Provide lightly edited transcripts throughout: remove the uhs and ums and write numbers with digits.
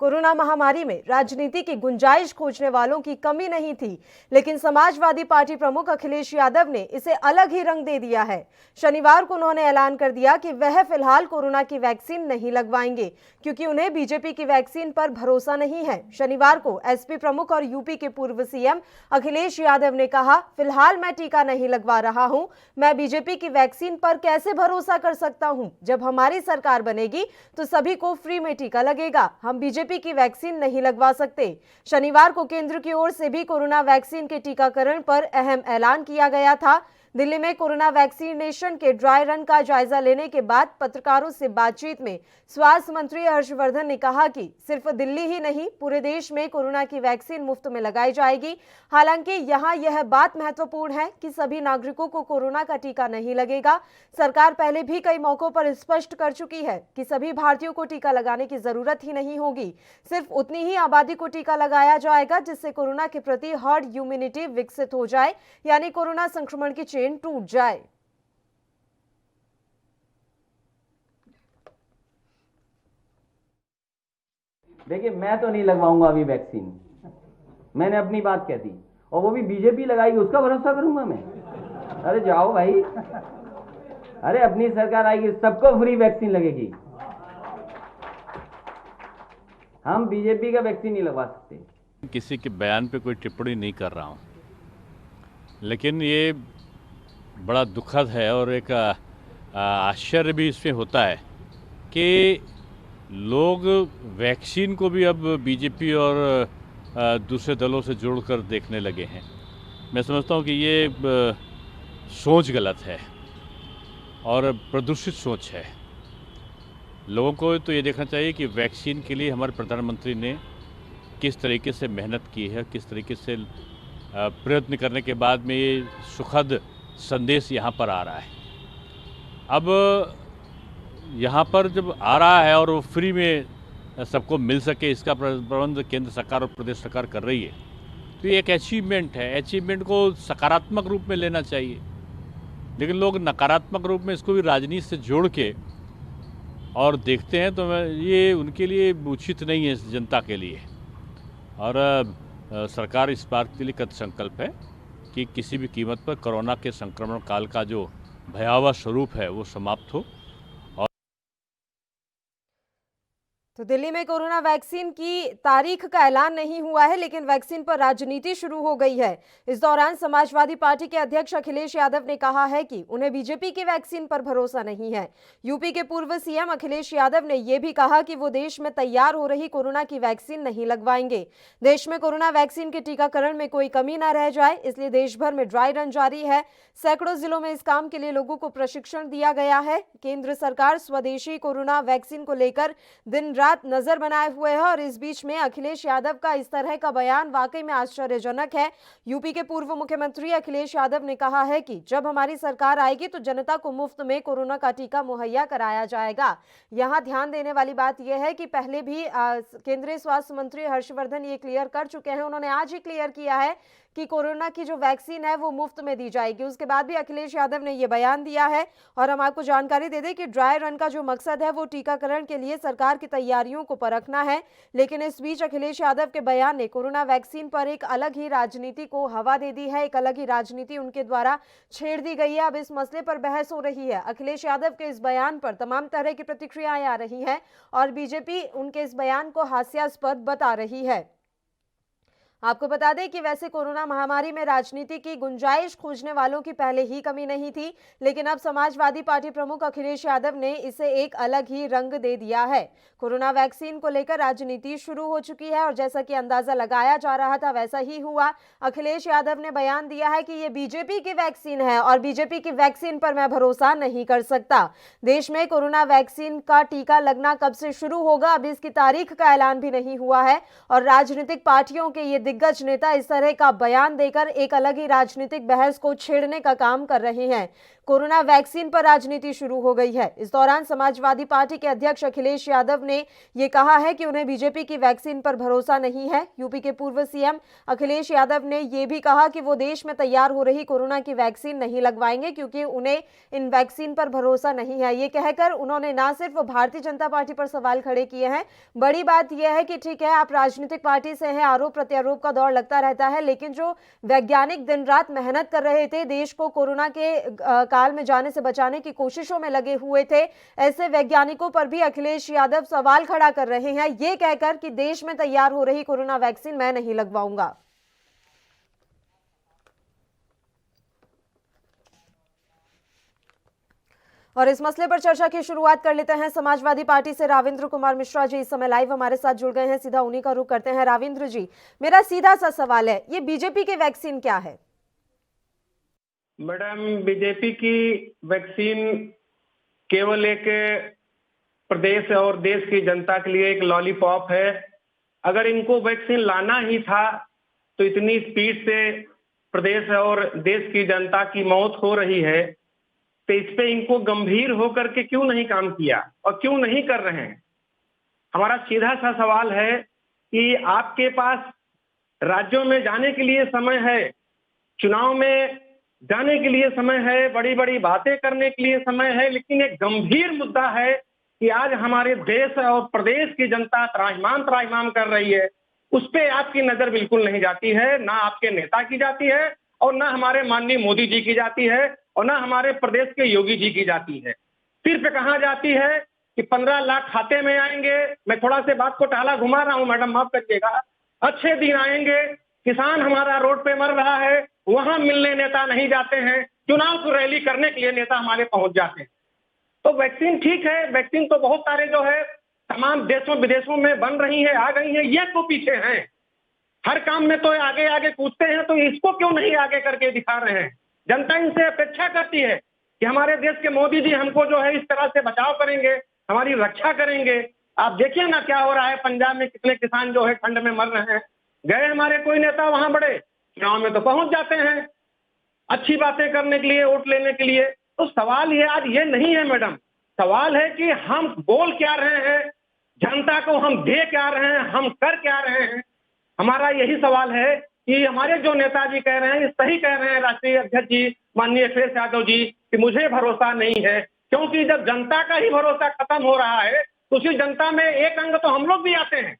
Corona महामारी में राजनीति की गुंजाइश खोजने वालों की कमी नहीं थी, लेकिन समाजवादी पार्टी प्रमुख अखिलेश यादव ने इसे अलग ही रंग दे दिया है। शनिवार को उन्होंने ऐलान कर दिया कि वह फिलहाल कोरोना की वैक्सीन नहीं लगवाएंगे, क्योंकि उन्हें बीजेपी की वैक्सीन पर भरोसा नहीं है। शनिवार को एसपी प्रमुख और यूपी के पूर्व सीएम अखिलेश यादव ने कहा, फिलहाल मैं टीका नहीं लगवा रहा हूं। मैं बीजेपी की वैक्सीन पर कैसे भरोसा कर सकता हूं? जब हमारी सरकार बनेगी तो सभी को फ्री में टीका लगेगा। हम बीजेपी की वैक्सीन नहीं लगवा सकते। शनिवार को केंद्र की ओर से भी कोरोना वैक्सीन के टीकाकरण पर अहम ऐलान किया गया था। दिल्ली में कोरोना वैक्सीनेशन के ड्राई रन का जायजा लेने के बाद पत्रकारों से बातचीत में स्वास्थ्य मंत्री हर्षवर्धन ने कहा कि सिर्फ दिल्ली ही नहीं, पूरे देश में कोरोना की वैक्सीन मुफ्त में लगाई जाएगी। हालांकि यहां यह बात महत्वपूर्ण है कि सभी नागरिकों को कोरोना का टीका नहीं लगेगा। सरकार पहले भी कई मौकों पर स्पष्ट कर चुकी है कि सभी भारतीयों को टीका लगाने की जरूरत ही नहीं होगी। सिर्फ उतनी ही आबादी को टीका लगाया जाएगा जिससे कोरोना के प्रति हर्ड इम्यूनिटी विकसित हो जाए, यानी कोरोना संक्रमण की चेन टूट जाए। देखिए, मैं तो नहीं लगवाऊंगा अभी वैक्सीन। मैंने अपनी बात कह दी, और वो भी बीजेपी लगाएगी उसका भरोसा करूंगा मैं? अरे जाओ भाई, अरे अपनी सरकार आएगी, सबको फ्री वैक्सीन लगेगी। हम बीजेपी का वैक्सीन नहीं लगवा सकते। किसी के बयान पे कोई टिप्पणी नहीं कर रहा हूं, लेकिन ये बड़ा दुखद है और एक आश्चर्य भी इसमें होता है कि लोग वैक्सीन को भी अब बीजेपी और दूसरे दलों से जोड़कर देखने लगे हैं। मैं समझता हूं कि ये सोच गलत है और प्रदूषित सोच है। लोगों को तो ये देखना चाहिए कि वैक्सीन के लिए हमारे प्रधानमंत्री ने किस तरीके से मेहनत की है, किस तरीके से प्रयत्न करने के बाद में ये सुखद संदेश यहाँ पर आ रहा है। अब यहाँ पर जब आ रहा है और वो फ्री में सबको मिल सके, इसका प्रबंध केंद्र सरकार और प्रदेश सरकार कर रही है, तो ये एक अचीवमेंट है। अचीवमेंट को सकारात्मक रूप में लेना चाहिए, लेकिन लोग नकारात्मक रूप में इसको भी राजनीति से जोड़ के और देखते हैं, तो ये उनके लिए उचित नहीं है, जनता के लिए। और सरकार इस बात के लिए कृत संकल्प है कि किसी भी कीमत पर कोरोना के संक्रमण काल का जो भयावह स्वरूप है वो समाप्त हो। तो दिल्ली में कोरोना वैक्सीन की तारीख का ऐलान नहीं हुआ है, लेकिन वैक्सीन पर राजनीति शुरू हो गई है। इस दौरान समाजवादी पार्टी के अध्यक्ष अखिलेश यादव ने कहा है कि उन्हें बीजेपी की वैक्सीन पर भरोसा नहीं है। यूपी के पूर्व सीएम अखिलेश यादव ने यह भी कहा कि वो देश में तैयार हो रही कोरोना की वैक्सीन नहीं लगवाएंगे। देश में कोरोना वैक्सीन के टीकाकरण में कोई कमी न रह जाए, इसलिए देश भर में ड्राई रन जारी है। सैकड़ों जिलों में इस काम के लिए लोगों को प्रशिक्षण दिया गया है। केंद्र सरकार स्वदेशी कोरोना वैक्सीन को लेकर दिन रात नजर बनाए हुए है, और इस बीच में अखिलेश यादव का इस तरह का बयान वाकई में आश्चर्यजनक है। यूपी के पूर्व मुख्यमंत्री अखिलेश यादव ने कहा है कि जब हमारी सरकार आएगी तो जनता को मुफ्त में कोरोना का टीका मुहैया कराया जाएगा। यहां ध्यान देने वाली बात यह है कि पहले भी केंद्रीय स्वास्थ्य मंत्री हर्षवर्धन ये क्लियर कर चुके हैं। उन्होंने आज ही क्लियर किया है कि कोरोना की जो वैक्सीन है वो मुफ्त में दी जाएगी। उसके बाद भी अखिलेश यादव ने ये बयान दिया है। और हम आपको जानकारी दे दें कि ड्राई रन का जो मकसद है वो टीकाकरण के लिए सरकार की तैयारियों को परखना है, लेकिन इस बीच अखिलेश यादव के बयान ने कोरोना वैक्सीन पर एक अलग ही राजनीति को हवा दे दी है। एक अलग ही राजनीति उनके द्वारा छेड़ दी गई है। अब इस मसले पर बहस हो रही है। अखिलेश यादव के इस बयान पर तमाम तरह की प्रतिक्रियाएं आ रही हैं और बीजेपी उनके इस बयान को हास्यास्पद बता रही है। आपको बता दें कि वैसे कोरोना महामारी में राजनीति की गुंजाइश खोजने वालों की पहले ही कमी नहीं थी, लेकिन अब समाजवादी पार्टी प्रमुख अखिलेश यादव ने इसे एक अलग ही रंग दे दिया है। कोरोना वैक्सीन को लेकर राजनीति शुरू हो चुकी है और जैसा कि अंदाजा लगाया जा रहा था वैसा ही हुआ। अखिलेश यादव ने बयान दिया है कि ये बीजेपी की वैक्सीन है और बीजेपी की वैक्सीन पर मैं भरोसा नहीं कर सकता। देश में कोरोना वैक्सीन का टीका लगना कब से शुरू होगा, अब इसकी तारीख का ऐलान भी नहीं हुआ है और राजनीतिक पार्टियों के ये दिग्गज नेता इस तरह का बयान देकर एक अलग ही राजनीतिक बहस को छेड़ने का काम कर रहे हैं। कोरोना वैक्सीन पर राजनीति शुरू हो गई है। इस दौरान समाजवादी पार्टी के अध्यक्ष अखिलेश यादव ने यह कहा है कि उन्हें बीजेपी की वैक्सीन पर भरोसा नहीं है। यूपी के पूर्व सीएम अखिलेश यादव ने यह भी कहा कि वो देश में तैयार हो रही कोरोना की वैक्सीन नहीं लगवाएंगे क्योंकि उन्हें इन वैक्सीन पर भरोसा नहीं है। ये कहकर उन्होंने न सिर्फ भारतीय जनता पार्टी पर सवाल खड़े किए हैं, बड़ी बात यह है कि ठीक है, आप राजनीतिक पार्टी से हैं, आरोप प्रत्यारोप का दौर लगता रहता है, लेकिन जो वैज्ञानिक दिन रात मेहनत कर रहे थे, देश को कोरोना के काल में जाने से बचाने की कोशिशों में लगे हुए थे, ऐसे वैज्ञानिकों पर भी अखिलेश यादव सवाल खड़ा कर रहे हैं, ये कहकर कि देश में तैयार हो रही कोरोना वैक्सीन मैं नहीं लगवाऊंगा। और इस मसले पर चर्चा की शुरुआत कर लेते हैं समाजवादी पार्टी से। राविंद्र कुमार मिश्रा जी इस समय लाइव हमारे साथ जुड़ गए हैं, सीधा उन्हीं का रुख करते हैं। राविंद्र जी, मेरा सीधा सा सवाल है, ये बीजेपी की वैक्सीन क्या है? मैडम, बीजेपी की वैक्सीन केवल एक प्रदेश और देश की जनता के लिए एक लॉलीपॉप है। अगर इनको वैक्सीन लाना ही था तो इतनी स्पीड से प्रदेश और देश की जनता की मौत हो रही है, तो इस पे इनको गंभीर होकर के क्यों नहीं काम किया और क्यों नहीं कर रहे हैं? हमारा सीधा सा सवाल है कि आपके पास राज्यों में जाने के लिए समय है, चुनाव में जाने के लिए समय है, बड़ी बड़ी बातें करने के लिए समय है, लेकिन एक गंभीर मुद्दा है कि आज हमारे देश और प्रदेश की जनता त्राहिमाम कर रही है, उस पे आपकी नजर बिल्कुल नहीं जाती है। ना आपके नेता की जाती है और ना हमारे माननीय मोदी जी की जाती है और ना हमारे प्रदेश के योगी जी की जाती है। सिर्फ कहा जाती है कि 15 लाख खाते में आएंगे। मैं थोड़ा से बात को टाला घुमा रहा हूं मैडम, माफ करिएगा। अच्छे दिन आएंगे, किसान हमारा रोड पे मर रहा है, वहां मिलने नेता नहीं जाते हैं, चुनाव की रैली करने के लिए नेता हमारे पहुंच जाते हैं। तो वैक्सीन ठीक है, वैक्सीन तो बहुत सारे जो है तमाम देशों विदेशों में बन रही है, आ गई है, ये तो पीछे हैं। हर काम में तो आगे आगे कूदते हैं, तो इसको क्यों नहीं आगे करके दिखा रहे हैं? जनता इनसे अपेक्षा करती है कि हमारे देश के मोदी जी हमको जो है इस तरह से बचाव करेंगे, हमारी रक्षा करेंगे। आप देखिए ना क्या हो रहा है, पंजाब में कितने किसान जो है ठंड में मर रहे हैं। गए हमारे कोई नेता वहां बड़े, चुनाव में तो पहुंच जाते हैं अच्छी बातें करने के लिए, वोट लेने के लिए। तो सवाल ये आज ये नहीं है मैडम, सवाल है कि हम बोल क्या रहे हैं, जनता को हम दे क्या रहे हैं, हम कर क्या रहे हैं। हमारा यही सवाल है कि हमारे जो नेताजी कह रहे हैं, सही कह रहे हैं राष्ट्रीय अध्यक्ष जी माननीय अखिलेश यादव जी, कि मुझे भरोसा नहीं है। क्योंकि जब जनता का ही भरोसा खत्म हो रहा है तो उसी जनता में एक अंग तो हम लोग भी आते हैं।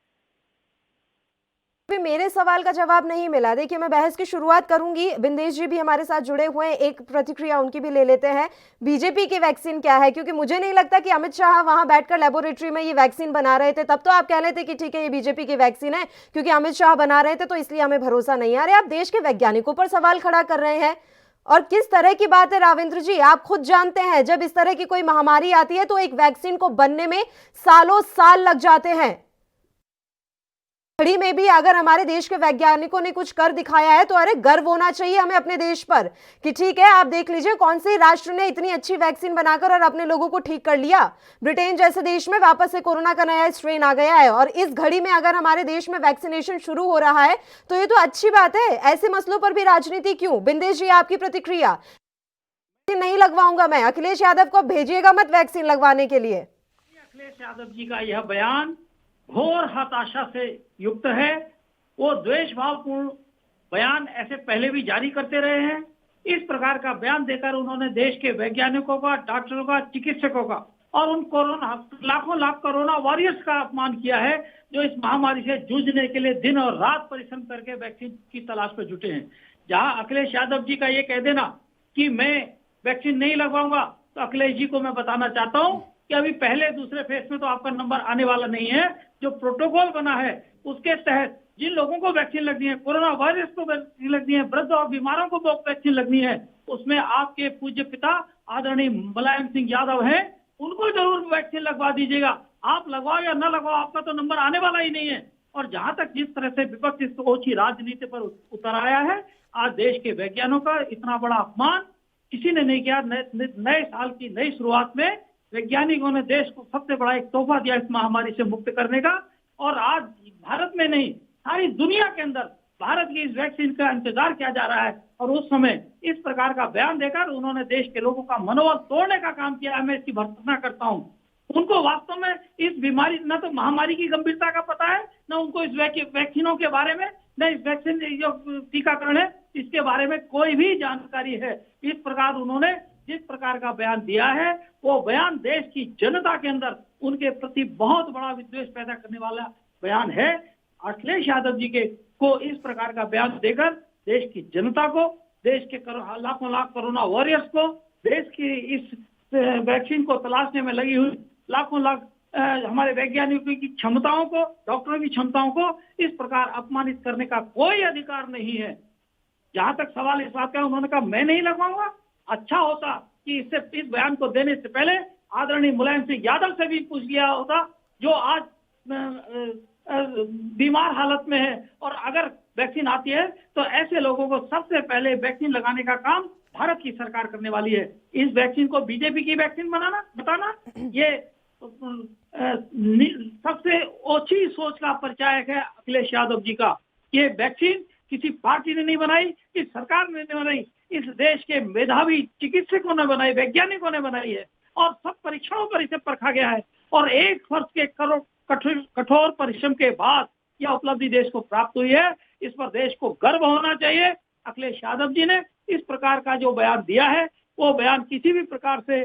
मेरे सवाल का जवाब नहीं मिला। देखिए, मैं बहस की शुरुआत करूंगी, बिंदेश जी भी हमारे साथ जुड़े हुए हैं, एक प्रतिक्रिया उनकी भी ले लेते हैं। बीजेपी की वैक्सीन क्या है? क्योंकि मुझे नहीं लगता कि अमित शाह वहां बैठकर लेबोरेटरी में ये वैक्सीन बना रहे थे, तब तो आप कह रहे थे कि ठीक है ये बीजेपी की वैक्सीन है, क्योंकि अमित शाह बना रहे थे तो इसलिए हमें भरोसा नहीं है। अरे आप देश के वैज्ञानिकों पर सवाल खड़ा कर रहे हैं, और किस तरह की बात है राविंद्र जी, आप खुद जानते हैं जब इस तरह की कोई महामारी आती है तो एक वैक्सीन को बनने में सालों साल लग जाते हैं। घड़ी में भी अगर हमारे देश के वैज्ञानिकों ने कुछ कर दिखाया है तो अरे गर्व होना चाहिए हमें अपने देश पर कि ठीक है, आप देख लीजिए कौन से राष्ट्र ने इतनी अच्छी वैक्सीन बनाकर और अपने लोगों को ठीक कर लिया। ब्रिटेन जैसे देश में वापस से कोरोना का नया स्ट्रेन आ गया है, और इस घड़ी में अगर हमारे देश में वैक्सीनेशन शुरू हो रहा है तो ये तो अच्छी बात है। ऐसे मसलों पर भी राजनीति क्यों? बिंदेश जी, आपकी प्रतिक्रिया। नहीं लगवाऊंगा मैं, अखिलेश यादव को भेजिएगा मत वैक्सीन लगवाने के लिए। अखिलेश यादव जी का यह बयान घोर हताशा से युक्त है। वो द्वेष भावपूर्ण बयान ऐसे पहले भी जारी करते रहे हैं। इस प्रकार का बयान देकर उन्होंने देश के वैज्ञानिकों का, डॉक्टरों का, चिकित्सकों का और उन कोरोना लाख कोरोना वॉरियर्स का अपमान किया है, जो इस महामारी से जूझने के लिए दिन और रात परिश्रम करके वैक्सीन की तलाश पर जुटे हैं। जहां अखिलेश यादव जी का ये कह देना कि मैं वैक्सीन नहीं लगवाऊंगा, तो अखिलेश जी को मैं बताना चाहता हूं कि अभी पहले दूसरे फेज में तो आपका नंबर आने वाला नहीं है। जो प्रोटोकॉल बना है उसके तहत जिन लोगों को वैक्सीन लगनी है, कोरोना वायरस को वैक्सीन लगनी है, वृद्ध और बीमारों को वैक्सीन लगनी है, उसमें आपके पूज्य पिता आदरणीय मुलायम सिंह यादव हैं, उनको जरूर वैक्सीन लगवा दीजिएगा। आप लगवाओ या न लगवाओ, आपका तो नंबर आने वाला ही नहीं है। और जहां तक जिस तरह से विपक्ष इस ओछी राजनीति पर उतर आया है, आज देश के वैज्ञानिकों का इतना बड़ा अपमान किसी ने नहीं किया। नए साल की नई शुरुआत में वैज्ञानिकों ने देश को सबसे बड़ा एक तोहफा दिया इस महामारी से मुक्त करने का। और आज भारत में नहीं, सारी दुनिया के अंदर भारत की इस वैक्सीन का इंतजार किया जा रहा है, और उस समय इस प्रकार का बयान देकर उन्होंने देश के लोगों का मनोबल तोड़ने का काम किया है। मैं इसकी भर्त्सना करता हूं। उनको वास्तव में इस बीमारी, न तो महामारी की गंभीरता का पता है, न उनको इस वैक्सीनों के बारे में, न इस वैक्सीन जो टीकाकरण है इसके बारे में कोई भी जानकारी है। इस प्रकार उन्होंने जिस प्रकार का बयान दिया है, वो बयान देश की जनता के अंदर उनके प्रति बहुत बड़ा विद्वेष पैदा करने वाला बयान है। अखिलेश यादव जी को इस प्रकार का बयान देकर देश की जनता को, देश के लाखों लाख कोरोना वॉरियर्स को, देश की इस वैक्सीन को तलाशने में लगी हुई लाखों लाख हमारे वैज्ञानिकों की क्षमताओं को, डॉक्टरों की क्षमताओं को इस प्रकार अपमानित करने का कोई अधिकार नहीं है। जहां तक सवाल इस बात का, उन्होंने कहा मैं नहीं लगवाऊंगा। अच्छा होता कि इस बयान को देने से पहले आदरणीय मुलायम सिंह यादव से भी पूछ लिया होता, जो आज बीमार हालत में है, और अगर वैक्सीन आती है तो ऐसे लोगों को सबसे पहले वैक्सीन लगाने का काम भारत की सरकार करने वाली है। इस वैक्सीन को बीजेपी की वैक्सीन बताना ये सबसे ओछी सोच का परिचायक है अखिलेश यादव जी का। ये वैक्सीन किसी पार्टी ने नहीं बनाई, इस सरकार ने नहीं बनाई, इस देश के मेधावी चिकित्सकों ने बनाई, वैज्ञानिकों ने बनाई है, और सब परीक्षणों पर इसे परखा गया है। और 1 वर्ष के कठोर परिश्रम के बाद यह उपलब्धि देश को प्राप्त हुई है। इस पर देश को गर्व होना चाहिए। अखिलेश यादव जी ने इस प्रकार का जो बयान दिया है, वो बयान किसी भी प्रकार से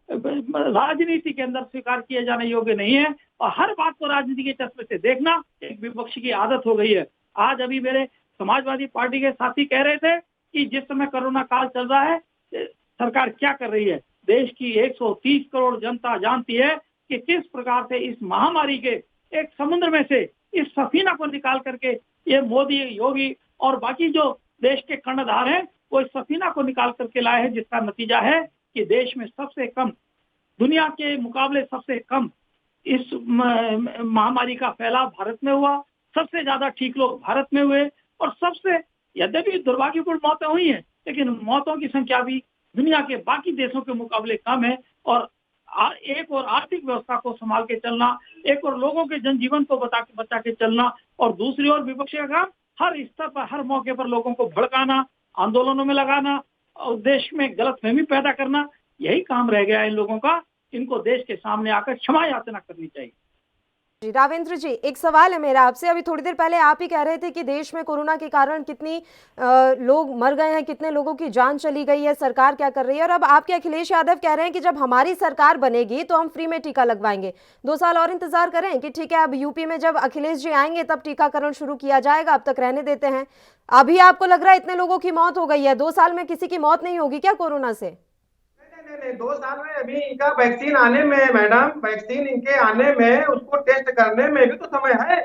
राजनीति के अंदर स्वीकार किए जाने योग्य नहीं है, और हर बात को राजनीति के चश्मे से देखना एक विपक्षी की आदत हो गई है। आज अभी मेरे समाजवादी पार्टी के साथी कह रहे थे कि जिस समय कोरोना काल चल रहा है, सरकार क्या कर रही है। देश की 130 करोड़ जनता जानती है कि किस प्रकार से इस महामारी के एक समुद्र में से इस सफीना को निकाल करके ये मोदी, योगी और बाकी जो देश के कर्णधार हैं, वो इस सफीना को निकाल करके लाए हैं, जिसका नतीजा है कि देश में सबसे कम, दुनिया के मुकाबले सबसे कम इस महामारी का फैलाव भारत में हुआ। सबसे ज्यादा ठीक लोग भारत में हुए, और सबसे, यद्यपि दुर्भाग्यपूर्ण मौतें हुई हैं, लेकिन मौतों की संख्या भी दुनिया के बाकी देशों के मुकाबले कम है। और एक और आर्थिक व्यवस्था को संभाल के चलना, एक और लोगों के जनजीवन को बचा के चलना, और दूसरी ओर विपक्ष का काम हर स्तर पर, हर मौके पर लोगों को भड़काना, आंदोलनों में लगाना और देश में गलतफहमी पैदा करना, यही काम रह गया है इन लोगों का। इनको देश के सामने आकर क्षमा याचना करनी चाहिए। जी रावेंद्र जी, एक सवाल है मेरा आपसे। अभी थोड़ी देर पहले आप ही कह रहे थे कि देश में कोरोना के कारण कितनी लोग मर गए हैं, कितने लोगों की जान चली गई है, सरकार क्या कर रही है। और अब आपके अखिलेश यादव कह रहे हैं कि जब हमारी सरकार बनेगी तो हम फ्री में टीका लगवाएंगे। 2 साल और इंतजार करें कि ठीक है अब यूपी में जब अखिलेश जी आएंगे तब टीकाकरण शुरू किया जाएगा, अब तक रहने देते हैं। अभी आपको लग रहा है इतने लोगों की मौत हो गई है, 2 साल में किसी की मौत नहीं होगी क्या कोरोना से? नहीं, 2 साल में अभी इनका वैक्सीन आने में, मैडम, वैक्सीन इनके आने में, उसको टेस्ट करने में भी तो समय है।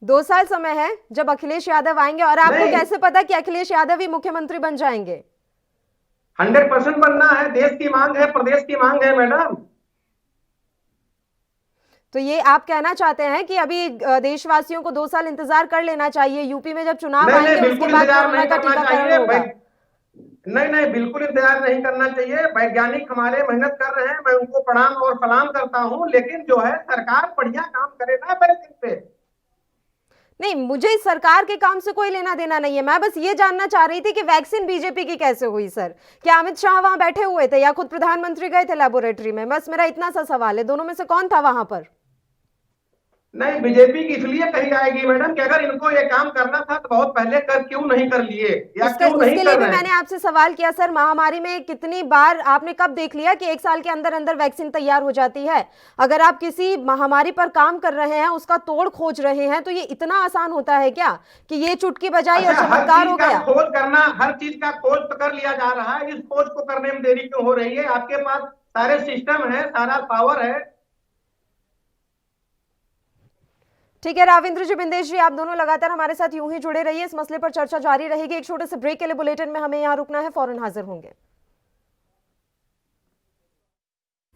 2 साल समय है जब अखिलेश यादव आएंगे। और आपको कैसे पता कि अखिलेश यादव ही मुख्यमंत्री बन जाएंगे? 100% बनना है, देश की मांग है, प्रदेश की मांग है मैडम। तो ये आप कहना चाहते हैं कि अभी देशवासियों को 2 साल इंतजार कर लेना चाहिए, यूपी में जब चुनाव आएंगे उसके बाद कोरोना का टीकाकरण होगा? नहीं, बिल्कुल इंतजार नहीं करना चाहिए। वैज्ञानिक हमारे मेहनत कर रहे हैं, मैं उनको प्रणाम और सलाम करता हूं, लेकिन जो है सरकार बढ़िया काम करे ना वैक्सीन पे। नहीं, मुझे इस सरकार के काम से कोई लेना देना नहीं है। मैं बस ये जानना चाह रही थी कि वैक्सीन बीजेपी की कैसे हुई सर? क्या अमित शाह वहां बैठे हुए थे या खुद प्रधानमंत्री गए थे लेबोरेटरी में? बस मेरा इतना सा सवाल है, दोनों में से कौन था वहां पर? नहीं, बीजेपी की इसलिए कही जाएगी मैडम कि अगर इनको ये काम करना था तो बहुत पहले क्यों नहीं कर लिए, या क्यों नहीं कर रहे? भी मैंने आपसे सवाल किया सर, महामारी में कितनी बार आपने कब देख लिया कि 1 साल के अंदर अंदर वैक्सीन तैयार हो जाती है? अगर आप किसी महामारी पर काम कर रहे हैं, उसका तोड़ खोज रहे हैं, तो ये इतना आसान होता है क्या कि ये चुटकी बजाई और चमत्कार हो गया? खोज करना, हर चीज का खोज तो कर लिया जा रहा है, इस खोज को करने में देरी क्यों हो रही है? आपके पास सारे सिस्टम है, सारा पावर है। ठीक है रावेंद्र जी, बिंदेश जी, आप दोनों लगातार हमारे साथ यूं ही जुड़े रहिए, इस मसले पर चर्चा जारी रहेगी। एक छोटे से ब्रेक के लिए बुलेटिन में हमें यहाँ रुकना है, फौरन हाजिर होंगे।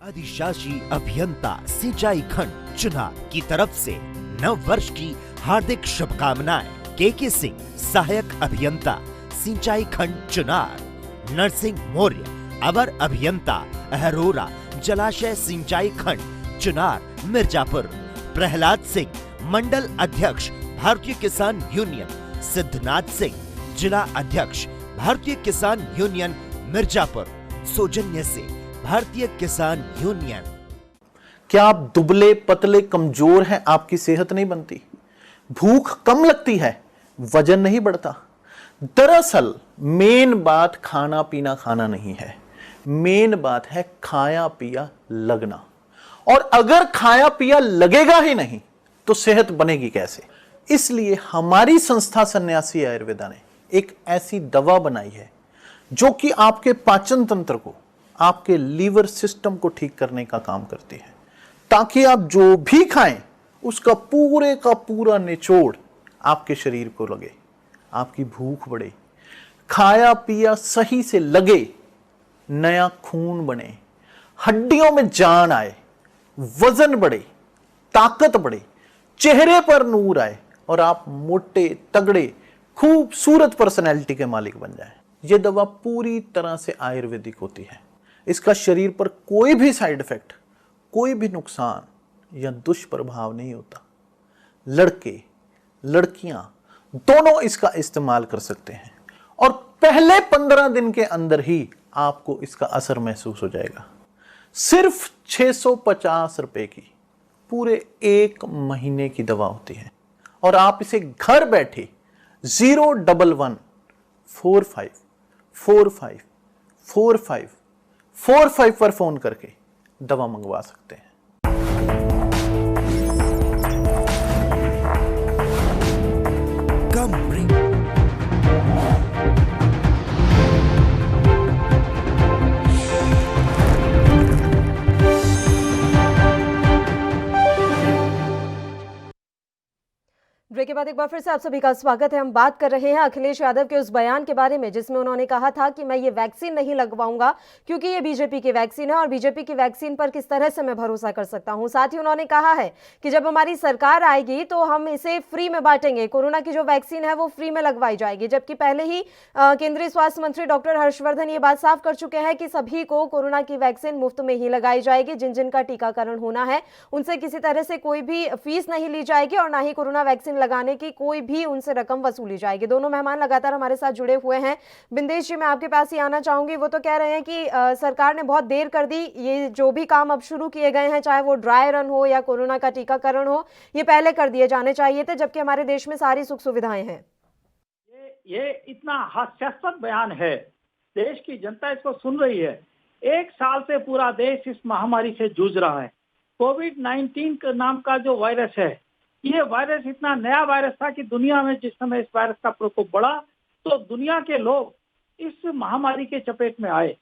अधिशासी अभियंता सिंचाई खंड चुनार की तरफ से नव वर्ष की हार्दिक शुभकामनाएं। के सिंह, सहायक अभियंता सिंचाई खंड चुनार। नरसिंह मौर्य, अवर अभियंता अहरोरा जलाशय सिंचाई खंड चुनार मिर्जापुर। प्रहलाद सिंह, मंडल अध्यक्ष भारतीय किसान यूनियन सिद्धनाथ सिंह, जिला अध्यक्ष भारतीय किसान यूनियन मिर्जापुर, सौजन्य से भारतीय किसान यूनियन। क्या आप दुबले पतले कमजोर हैं, आपकी सेहत नहीं बनती, भूख कम लगती है, वजन नहीं बढ़ता? दरअसल मेन बात खाना पीना खाना नहीं है, मेन बात है खाया पिया लगना। और अगर खाया पिया लगेगा ही नहीं तो सेहत बनेगी कैसे? इसलिए हमारी संस्था सन्यासी आयुर्वेदा ने एक ऐसी दवा बनाई है जो कि आपके पाचन तंत्र को, आपके लीवर सिस्टम को ठीक करने का काम करती है, ताकि आप जो भी खाएं उसका पूरे का पूरा निचोड़ आपके शरीर को लगे, आपकी भूख बढ़े, खाया पिया सही से लगे, नया खून बने, हड्डियों में जान आए, वजन बढ़े, ताकत बढ़े, चेहरे पर नूर आए और आप मोटे तगड़े खूबसूरत पर्सनैलिटी के मालिक बन जाएं। यह दवा पूरी तरह से आयुर्वेदिक होती है। इसका शरीर पर कोई भी साइड इफेक्ट, कोई भी नुकसान या दुष्प्रभाव नहीं होता। लड़के लड़कियां दोनों इसका इस्तेमाल कर सकते हैं और पहले 15 दिन के अंदर ही आपको इसका असर महसूस हो जाएगा। सिर्फ 650 रुपए की पूरे 1 महीने की दवा होती है और आप इसे घर बैठे 01145454545 पर फोन करके दवा मंगवा सकते हैं। ब्रेक के बाद एक बार फिर से आप सभी का स्वागत है। हम बात कर रहे हैं अखिलेश यादव के उस बयान के बारे में जिसमें उन्होंने कहा था कि मैं ये वैक्सीन नहीं लगवाऊंगा क्योंकि ये बीजेपी की वैक्सीन है और बीजेपी की वैक्सीन पर किस तरह से मैं भरोसा कर सकता हूं। साथ ही उन्होंने कहा है कि जब हमारी सरकार आएगी तो हम इसे फ्री में बांटेंगे, कोरोना की जो वैक्सीन है वो फ्री में लगवाई जाएगी। जबकि पहले ही केंद्रीय स्वास्थ्य मंत्री डॉक्टर हर्षवर्धन ये बात साफ कर चुके हैं कि सभी को कोरोना की वैक्सीन मुफ्त में ही लगाई जाएगी। जिन जिन का टीकाकरण होना है उनसे किसी तरह से कोई भी फीस नहीं ली जाएगी और ना ही कोरोना वैक्सीन लगाने की कोई भी उनसे रकम वसूली जाएगी। दोनों मेहमान लगातार हमारे साथ जुड़े हुए हैं। बिंदेश जी, मैं आपके पास ही आना चाहूंगी। वो तो कह रहे हैं कि सरकार ने बहुत देर कर दी, ये जो भी काम अब शुरू किए गए हैं, चाहे वो ड्राई रन हो या कोरोना का टीकाकरण हो, ये पहले कर दिए जाने चाहिए थे जबकि हमारे देश में सारी सुख सुविधाएं हैं। ये इतना हास्यास्पद बयान है, देश की जनता इसको सुन रही है। 1 साल से पूरा देश इस महामारी से जूझ रहा है। कोविड-19 नाम का जो वायरस है, ये वायरस इतना नया वायरस था कि दुनिया में जिस समय इस वायरस का प्रकोप बढ़ा तो दुनिया के लोग इस महामारी के चपेट में आए।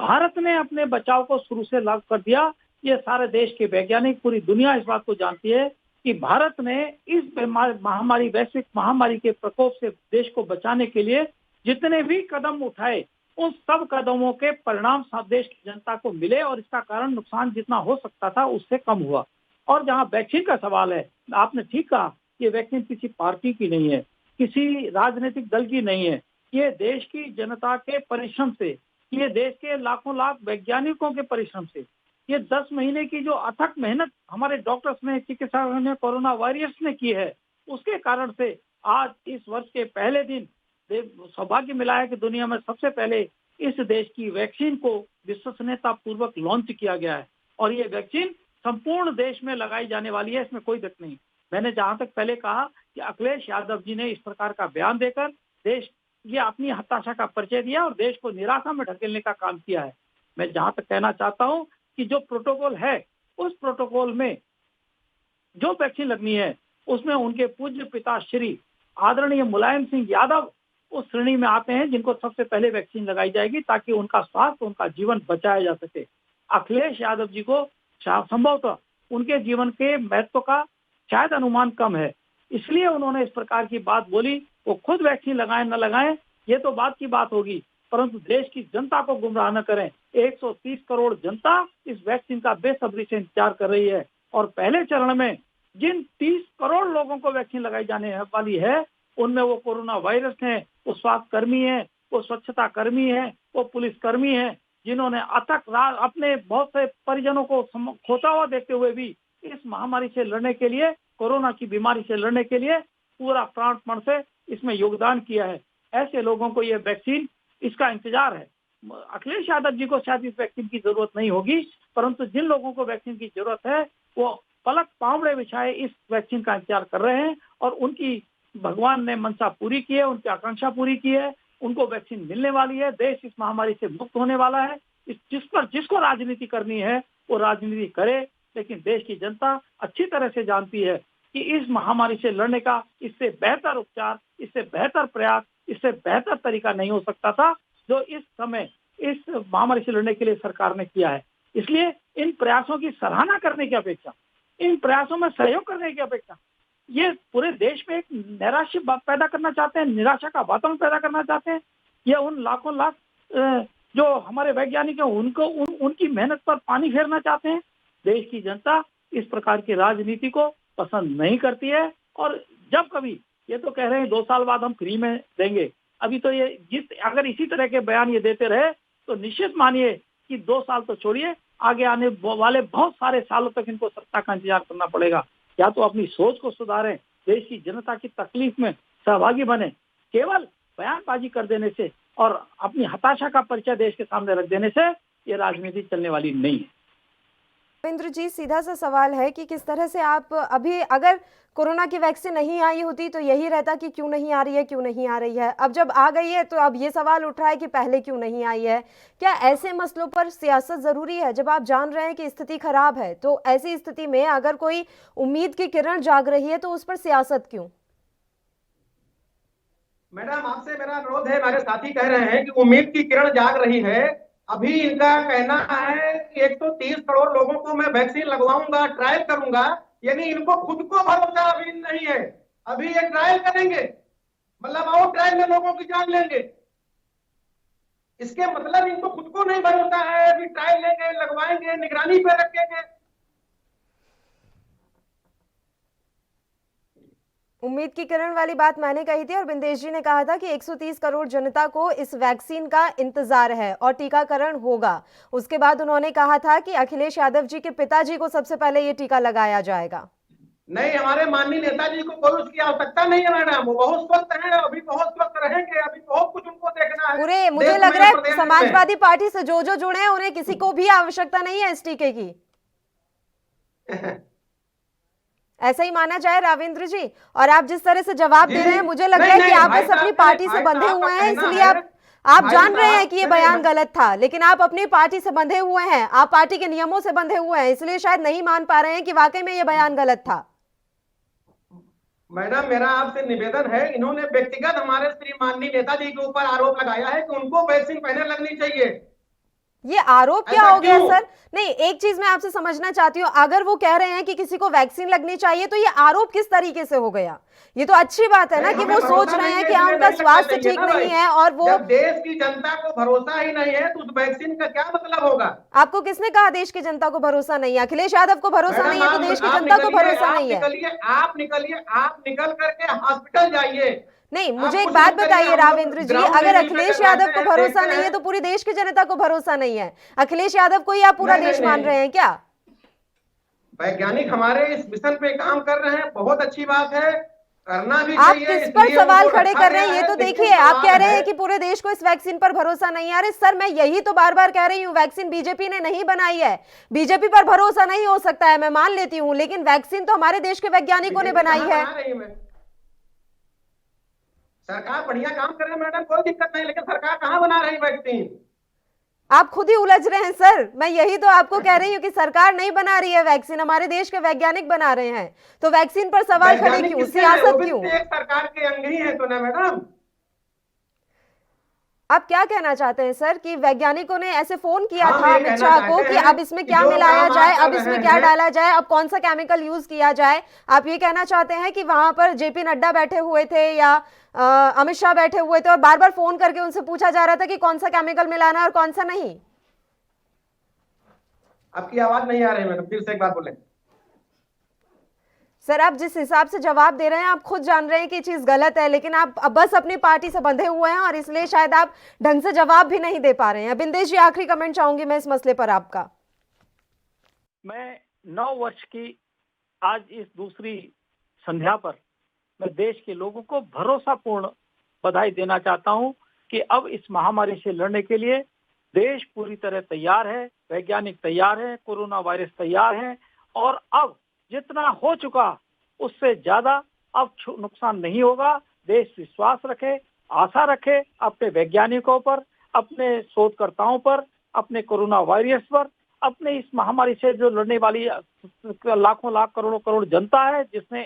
भारत ने अपने बचाव को शुरू से लागू कर दिया। ये सारे देश के वैज्ञानिक, पूरी दुनिया इस बात को जानती है कि भारत ने इस महामारी, वैश्विक महामारी के प्रकोप से देश को बचाने के लिए जितने भी कदम उठाए, उन सब कदमों के परिणाम सब देश की जनता को मिले और इसका कारण नुकसान जितना हो सकता था उससे कम हुआ। और जहां वैक्सीन का सवाल है, आपने ठीक कहा, ये वैक्सीन किसी पार्टी की नहीं है, किसी राजनीतिक दल की नहीं है। ये देश की जनता के परिश्रम से, ये देश के लाखों लाख वैज्ञानिकों के परिश्रम से, ये 10 महीने की जो अथक मेहनत हमारे डॉक्टर्स ने, चिकित्सकों ने, कोरोना वॉरियर्स ने की है, उसके कारण से आज इस वर्ष के पहले दिन सौभाग्य मिला है कि दुनिया में सबसे पहले इस देश की वैक्सीन को विश्वसनीयता पूर्वक लॉन्च किया गया है और ये वैक्सीन संपूर्ण देश में लगाई जाने वाली है, इसमें कोई दिक्कत नहीं। मैंने जहां तक पहले कहा कि अखिलेश यादव जी ने इस प्रकार का बयान देकर देश ये अपनी हताशा का परिचय दिया और देश को निराशा में ढकेलने का काम किया है। मैं जहां तक कहना चाहता हूं कि जो प्रोटोकॉल है, उस प्रोटोकॉल में जो वैक्सीन लगनी है उसमें उनके पूज्य पिता श्री आदरणीय मुलायम सिंह यादव उस श्रेणी में आते हैं जिनको सबसे पहले वैक्सीन लगाई जाएगी ताकि उनका स्वास्थ्य, उनका जीवन बचाया जा सके। अखिलेश यादव जी को संभवतः उनके जीवन के महत्व का शायद अनुमान कम है, इसलिए उन्होंने इस प्रकार की बात बोली। वो खुद वैक्सीन लगाएं न लगाएं ये तो बात की बात होगी, परंतु देश की जनता को गुमराह न करें। 130 करोड़ जनता इस वैक्सीन का बेसब्री से इंतजार कर रही है और पहले चरण में जिन 30 करोड़ लोगों को वैक्सीन लगाई जाने वाली है उनमें वो कोरोना वायरस है, वो स्वास्थ्य कर्मी है, वो स्वच्छता कर्मी है, वो पुलिस कर्मी है, जिन्होंने अथक अपने बहुत से परिजनों को खोता हुआ देखते हुए भी इस महामारी से लड़ने के लिए, कोरोना की बीमारी से लड़ने के लिए पूरा प्राणपण से इसमें योगदान किया है। ऐसे लोगों को ये वैक्सीन इसका इंतजार है। अखिलेश यादव जी को शायद इस वैक्सीन की जरूरत नहीं होगी, परंतु जिन लोगों को वैक्सीन की जरूरत है वो पलक पावड़े बिछाए इस वैक्सीन का इंतजार कर रहे हैं और उनकी भगवान ने मनसा पूरी की है, उनकी आकांक्षा पूरी की है, उनको वैक्सीन मिलने वाली है। देश इस महामारी से मुक्त होने वाला है। जिसको राजनीति करनी है वो राजनीति करे, लेकिन देश की जनता अच्छी तरह से जानती है कि इस महामारी से लड़ने का इससे बेहतर उपचार, इससे बेहतर प्रयास, इससे बेहतर तरीका नहीं हो सकता था जो इस समय इस महामारी से लड़ने के लिए सरकार ने किया है। इसलिए इन प्रयासों की सराहना करने की अपेक्षा, इन प्रयासों में सहयोग करने की अपेक्षा, ये पूरे देश में एक नैराश्य पैदा करना चाहते हैं, निराशा का वातावरण पैदा करना चाहते हैं। ये उन लाखों लाख जो हमारे वैज्ञानिक हैं उनकी मेहनत पर पानी फेरना चाहते हैं। देश की जनता इस प्रकार की राजनीति को पसंद नहीं करती है। और जब कभी ये तो कह रहे हैं 2 साल बाद हम फ्री में देंगे, अभी तो ये अगर इसी तरह के बयान ये देते रहे तो निश्चित मानिए कि 2 साल तो छोड़िए, आगे आने वाले बहुत सारे सालों तक इनको सत्ता का इंतजार करना पड़ेगा। या तो अपनी सोच को सुधारें, देश की जनता की तकलीफ में सहभागी बने। केवल बयानबाजी कर देने से और अपनी हताशा का परिचय देश के सामने रख देने से ये राजनीति चलने वाली नहीं है। रविंद्र जी, सीधा सा सवाल है कि किस तरह से आप अभी, अगर कोरोना की वैक्सीन नहीं आई होती तो यही रहता कि क्यों नहीं आ रही है, क्यों नहीं आ रही है। अब जब आ गई है तो अब ये सवाल उठ रहा है कि पहले क्यों नहीं आई है। क्या ऐसे मसलों पर सियासत जरूरी है? जब आप जान रहे हैं कि स्थिति खराब है तो ऐसी स्थिति में अगर कोई उम्मीद की किरण जाग रही है तो उस पर सियासत क्यों? मैडम, आपसे मेरा अनुरोध है, हमारे साथी कह रहे हैं कि उम्मीद की किरण जाग रही है। अभी इनका कहना है कि 130 करोड़ लोगों को मैं वैक्सीन लगवाऊंगा, ट्रायल करूंगा, यानी इनको खुद को भरोसा अभी नहीं है। अभी ये ट्रायल करेंगे, मतलब और ट्रायल में लोगों की जान लेंगे। इसके मतलब इनको खुद को नहीं भरोसा है। अभी ट्रायल लेंगे, लगवाएंगे, निगरानी पे रखेंगे। उम्मीद की किरण वाली बात मैंने कही थी और बिंदेश जी ने कहा था कि 130 करोड़ जनता को इस वैक्सीन का इंतजार है और टीकाकरण होगा। उसके बाद उन्होंने कहा था कि अखिलेश यादव जी के पिताजी को सबसे पहले ये टीका लगाया जाएगा। नहीं, हमारे माननीय नेताजी को कोई उसकी आवश्यकता नहीं है मैडम। वो बहुत स्वस्थ हैं, अभी बहुत स्वस्थ रहेंगे, अभी बहुत कुछ उनको देखना है। पूरे मुझे लग रहा है समाजवादी पार्टी से जो जुड़े हैं उन्हें किसी को भी आवश्यकता नहीं है इस टीके की। ऐसा ही माना जाए रावेंद्र जी? और आप जिस तरह से जवाब दे रहे हैं मुझे लग रहा है कि आप बस अपनी पार्टी से बंधे हुए हैं, इसलिए आप जान रहे हैं कि ये बयान गलत था, लेकिन आप अपनी पार्टी से बंधे हुए हैं, आप पार्टी के नियमों से बंधे हुए हैं, इसलिए शायद नहीं मान पा रहे हैं कि वाकई में ये बयान गलत था। मैडम, मेरा आपसे निवेदन है, इन्होंने व्यक्तिगत हमारे श्री माननीय नेताजी के ऊपर आरोप लगाया है कि उनको वैक्सीन पहले लगनी चाहिए। ये आरोप क्या हो गया सर? नहीं, एक चीज मैं आपसे समझना चाहती हूँ, अगर वो कह रहे हैं कि किसी को वैक्सीन लगनी चाहिए तो ये आरोप किस तरीके से हो गया? ये तो अच्छी बात है ना कि वो सोच रहे हैं कि हाँ उनका स्वास्थ्य ठीक नहीं है और वो, जब देश की जनता को भरोसा ही नहीं है तो उस वैक्सीन का क्या मतलब होगा? आपको किसने कहा देश की जनता को भरोसा नहीं है? अखिलेश यादव को भरोसा नहीं है तो देश की जनता को भरोसा नहीं है। आप निकल करके हॉस्पिटल जाइए। नहीं, मुझे एक बात बताइए रावेंद्र जी, अगर अखिलेश यादव को भरोसा नहीं है तो पूरी देश की जनता को भरोसा नहीं है। अखिलेश यादव को ही आप पूरा देश मान रहे हैं क्या? वैज्ञानिक हमारे इस मिशन पे काम कर रहे हैं, बहुत अच्छी बात है, करना भी आप चाहिए। किस पर सवाल खड़े कर रहे हैं ये तो देखिए। आप कह रहे हैं कि पूरे देश को इस वैक्सीन पर भरोसा नहीं है। अरे सर, मैं यही तो बार बार कह रही हूँ, वैक्सीन बीजेपी ने नहीं बनाई है, बीजेपी पर भरोसा नहीं हो सकता है, मैं मान लेती हूँ, लेकिन वैक्सीन तो हमारे देश के वैज्ञानिकों ने बनाई है। सरकार बढ़िया काम कर रही है मैडम, कोई दिक्कत नहीं, लेकिन सरकार कहाँ बना रही वैक्सीन? आप खुद ही उलझ रहे हैं सर। मैं यही तो आपको कह रही हूँ कि सरकार नहीं बना रही है वैक्सीन, हमारे देश के वैज्ञानिक बना रहे हैं। तो वैक्सीन पर सवाल खड़े क्यों, सियासत क्यों? एक सरकार के अंग ही है तो ना मैडम। आप क्या कहना चाहते हैं सर कि वैज्ञानिकों ने ऐसे फोन किया था अमित शाह को कि अब इसमें क्या मिलाया जाए, अब इसमें क्या डाला जाए, अब कौन सा केमिकल यूज किया जाए? आप ये कहना चाहते हैं कि वहां पर जेपी नड्डा बैठे हुए थे या अमित शाह बैठे हुए थे और बार बार फोन करके उनसे पूछा जा रहा था कि कौन सा केमिकल मिलाना है और कौन सा नहीं? आपकी आवाज नहीं आ रही मैडम, फिर से एक बार बोलें। सर, आप जिस हिसाब से जवाब दे रहे हैं आप खुद जान रहे हैं कि चीज गलत है, लेकिन आप बस अपनी पार्टी से बंधे हुए हैं और इसलिए शायद आप ढंग से जवाब भी नहीं दे पा रहे हैं। बिंदेश जी, आखिरी कमेंट चाहूंगी मैं इस मसले पर आपका। मैं 9 वर्ष की आज इस दूसरी संध्या पर मैं देश के लोगों को भरोसापूर्ण बधाई देना चाहता हूं कि अब इस महामारी से लड़ने के लिए देश पूरी तरह तैयार है, वैज्ञानिक तैयार है, कोरोना वायरस तैयार है और अब जितना हो चुका उससे ज्यादा अब नुकसान नहीं होगा। देश विश्वास रखे, आशा रखे अपने वैज्ञानिकों पर, अपने शोधकर्ताओं पर, अपने कोरोना वायरस पर, अपने इस महामारी से जो लड़ने वाली लाखों लाख करोड़ों करोड़ जनता है जिसने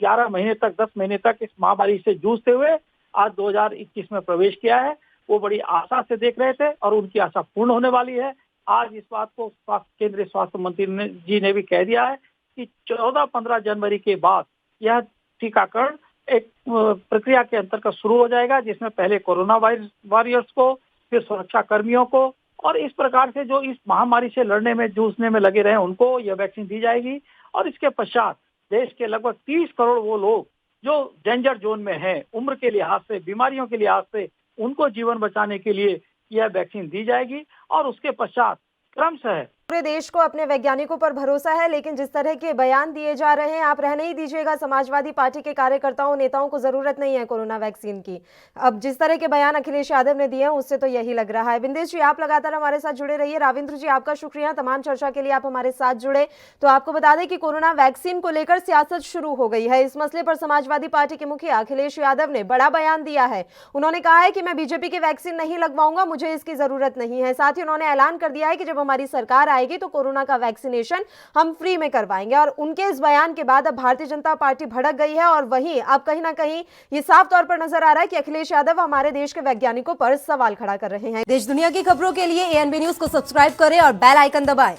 11 महीने तक 10 महीने तक इस महामारी से जूझते हुए आज 2021 में प्रवेश किया है। वो बड़ी आशा से देख रहे थे और उनकी आशा पूर्ण होने वाली है। आज इस बात को केंद्रीय स्वास्थ्य मंत्री जी ने भी कह दिया है कि 14-15 जनवरी के बाद यह टीकाकरण एक प्रक्रिया के अंतर्गत शुरू हो जाएगा, जिसमें पहले कोरोना वॉरियर्स को, फिर सुरक्षा कर्मियों को और इस प्रकार से जो इस महामारी से लड़ने में जूझने में लगे रहे उनको यह वैक्सीन दी जाएगी। और इसके पश्चात देश के लगभग 30 करोड़ वो लोग जो डेंजर जोन में हैं, उम्र के लिहाज से, बीमारियों के लिहाज से, उनको जीवन बचाने के लिए यह वैक्सीन दी जाएगी। और उसके पश्चात क्रमशः पूरे देश को अपने वैज्ञानिकों पर भरोसा है, लेकिन जिस तरह के बयान दिए जा रहे हैं, आप रहने ही दीजिएगा। समाजवादी पार्टी के कार्यकर्ताओं नेताओं को जरूरत नहीं है कोरोना वैक्सीन की। अब जिस तरह के बयान अखिलेश यादव ने दिए हैं उससे तो यही लग रहा है। बिंदेश जी, आप लगातार हमारे साथ जुड़े रहिए। राविंद्र जी, आपका शुक्रिया तमाम चर्चा के लिए, आप हमारे साथ जुड़े। तो आपको बता दें कि कोरोना वैक्सीन को लेकर सियासत शुरू हो गई है। इस मसले पर समाजवादी पार्टी के मुखिया अखिलेश यादव ने बड़ा बयान दिया है। उन्होंने कहा है कि मैं बीजेपी की वैक्सीन नहीं लगवाऊंगा, मुझे इसकी जरूरत नहीं है। साथ ही उन्होंने ऐलान कर दिया है कि जब हमारी सरकार आएगी तो कोरोना का वैक्सीनेशन हम फ्री में करवाएंगे। और उनके इस बयान के बाद अब भारतीय जनता पार्टी भड़क गई है और वहीं अब कहीं ना कहीं ये साफ तौर पर नजर आ रहा है कि अखिलेश यादव हमारे देश के वैज्ञानिकों पर सवाल खड़ा कर रहे हैं। देश दुनिया की खबरों के लिए ANB न्यूज को सब्सक्राइब करें और बेल आइकन दबाएं।